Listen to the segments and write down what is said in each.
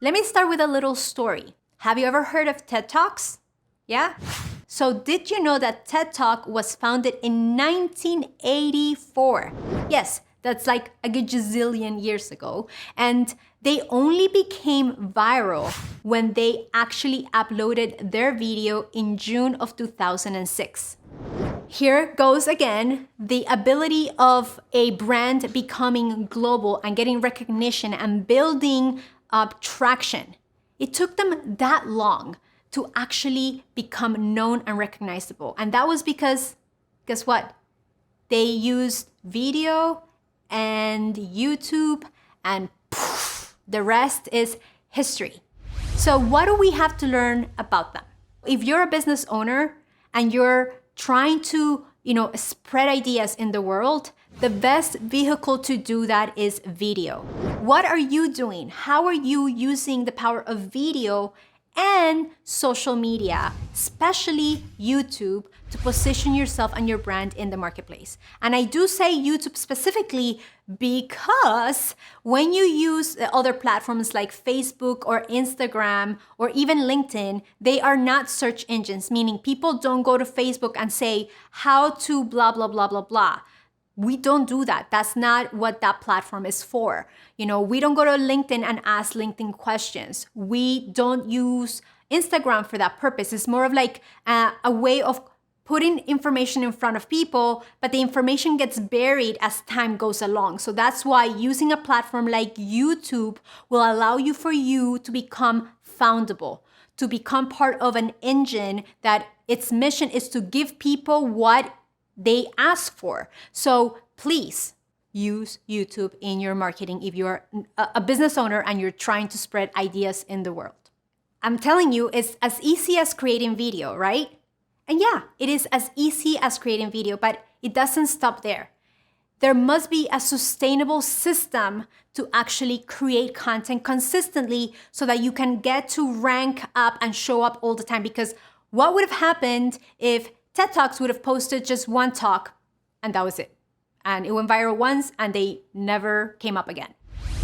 Let me start with a little story. Have you ever heard of TED Talks? Yeah? So did you know that TED Talk was founded in 1984? Yes, that's like a gazillion years ago. And they only became viral when they actually uploaded their video in June of 2006. Here goes again the ability of a brand becoming global and getting recognition and building up traction. It took them that long to actually become known and recognizable. And that was because, guess what? They used video and YouTube, and poof, the rest is history. So what do we have to learn about them? If you're a business owner and you're trying to, spread ideas in the world, the best vehicle to do that is video. What are you doing? How are you using the power of video and social media, especially YouTube, to position yourself and your brand in the marketplace? And I do say YouTube specifically because when you use other platforms like Facebook or Instagram or even LinkedIn, they are not search engines, meaning people don't go to Facebook and say how to blah, blah, blah, blah, blah. We don't do that. That's not what that platform is for. We don't go to LinkedIn and ask LinkedIn questions. We don't use Instagram for that purpose. It's more of like a way of putting information in front of people, but the information gets buried as time goes along. So that's why using a platform like YouTube will allow you to become foundable, to become part of an engine that its mission is to give people what they ask for. So please use YouTube in your marketing if you're a business owner and you're trying to spread ideas in the world. I'm telling you, it's as easy as creating video, right? And yeah, it is as easy as creating video, but it doesn't stop there. There must be a sustainable system to actually create content consistently so that you can get to rank up and show up all the time. Because what would have happened if TED Talks would have posted just one talk and that was it? And it went viral once and they never came up again.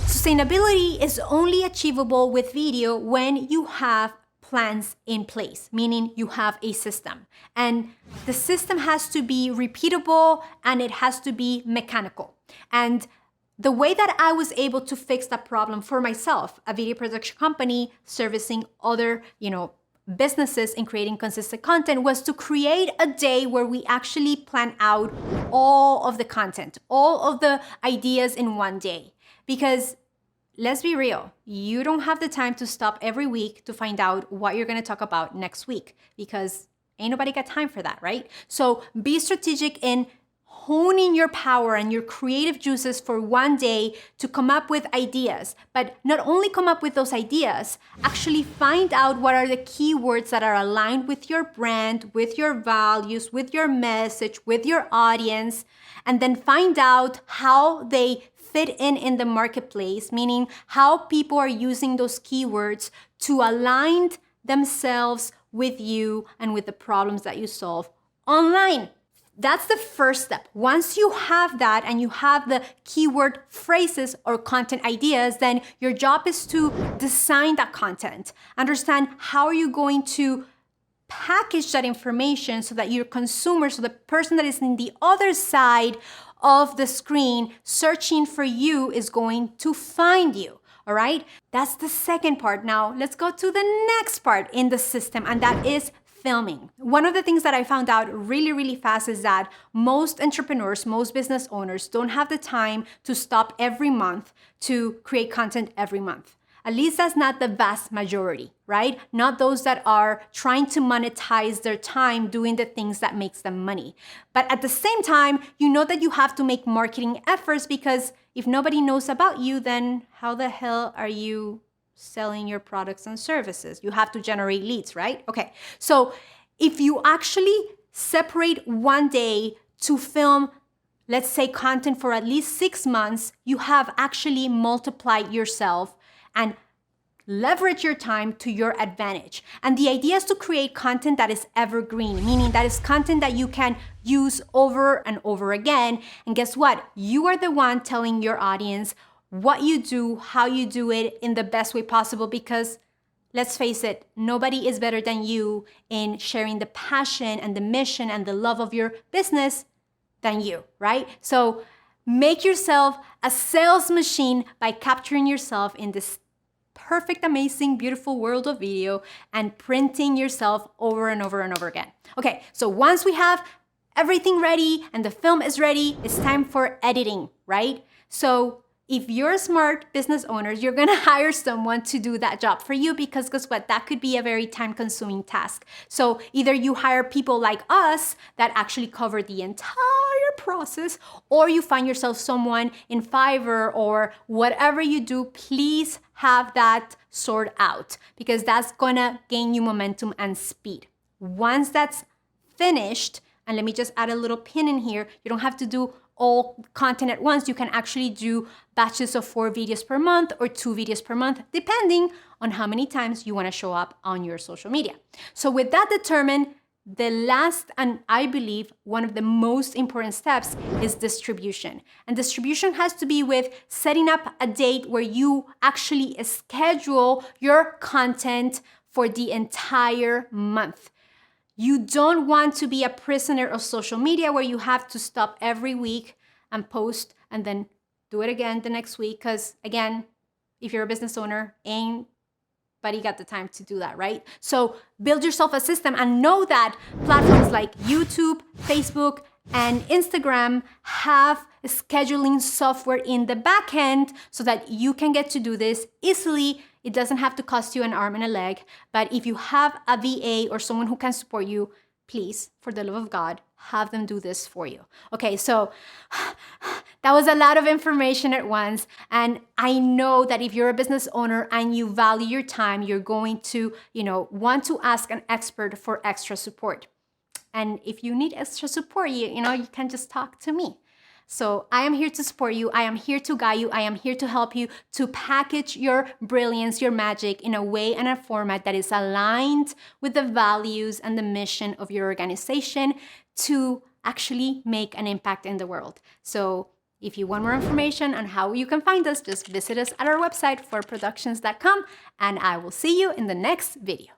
Sustainability is only achievable with video when you have plans in place, meaning you have a system. And the system has to be repeatable and it has to be mechanical. And the way that I was able to fix that problem for myself, a video production company servicing other, businesses in creating consistent content, was to create a day where we actually plan out all of the content, all of the ideas in one day. Because let's be real, you don't have the time to stop every week to find out what you're going to talk about next week, because ain't nobody got time for that, right? So be strategic in honing your power and your creative juices for one day to come up with ideas. But not only come up with those ideas, actually find out what are the keywords that are aligned with your brand, with your values, with your message, with your audience, and then find out how they fit in the marketplace, meaning how people are using those keywords to align themselves with you and with the problems that you solve online. That's the first step. Once you have that and you have the keyword phrases or content ideas, then your job is to design that content. Understand how are you going to package that information so that your consumer, so the person that is in the other side of the screen searching for you, is going to find you. All right? That's the second part. Now let's go to the next part in the system, and that is filming. One of the things that I found out really, really fast is that most entrepreneurs, most business owners don't have the time to stop every month to create content every month. At least that's not the vast majority, right? Not those that are trying to monetize their time doing the things that makes them money. But at the same time, you know that you have to make marketing efforts, because if nobody knows about you, then how the hell are you selling your products and services? You have to generate leads, right? Okay, so if you actually separate one day to film, let's say, content for at least 6 months, you have actually multiplied yourself and leverage your time to your advantage. And the idea is to create content that is evergreen, meaning that is content that you can use over and over again. And guess what? You are the one telling your audience what you do, how you do it in the best way possible, because let's face it, nobody is better than you in sharing the passion and the mission and the love of your business than you, right? So make yourself a sales machine by capturing yourself in this perfect, amazing, beautiful world of video and printing yourself over and over and over again. Okay, so once we have everything ready and the film is ready, it's time for editing, right? So if you're a smart business owner, you're gonna hire someone to do that job for you, because guess what? That could be a very time-consuming task. So either you hire people like us that actually cover the entire process, or you find yourself someone in Fiverr or whatever you do. Please have that sorted out, because that's gonna gain you momentum and speed. Once that's finished, and let me just add a little pin in here, you don't have to do all content at once. You can actually do batches of 4 videos per month or 2 videos per month, depending on how many times you want to show up on your social media. So with that determined, the last, and I believe one of the most important steps, is distribution. And distribution has to be with setting up a date where you actually schedule your content for the entire month. You don't want to be a prisoner of social media where you have to stop every week and post and then do it again the next week. Because again, if you're a business owner, ain't got the time to do that, right? So build yourself a system and know that platforms like YouTube, Facebook, and Instagram have scheduling software in the back end so that you can get to do this easily. It doesn't have to cost you an arm and a leg. But if you have a VA or someone who can support you, please, for the love of God, have them do this for you. Okay, so that was a lot of information at once. And I know that if you're a business owner and you value your time, you're going to, want to ask an expert for extra support. And if you need extra support, you can just talk to me. So I am here to support you. I am here to guide you. I am here to help you to package your brilliance, your magic in a way and a format that is aligned with the values and the mission of your organization to actually make an impact in the world. So if you want more information on how you can find us, just visit us at our website, forproductions.com, and I will see you in the next video.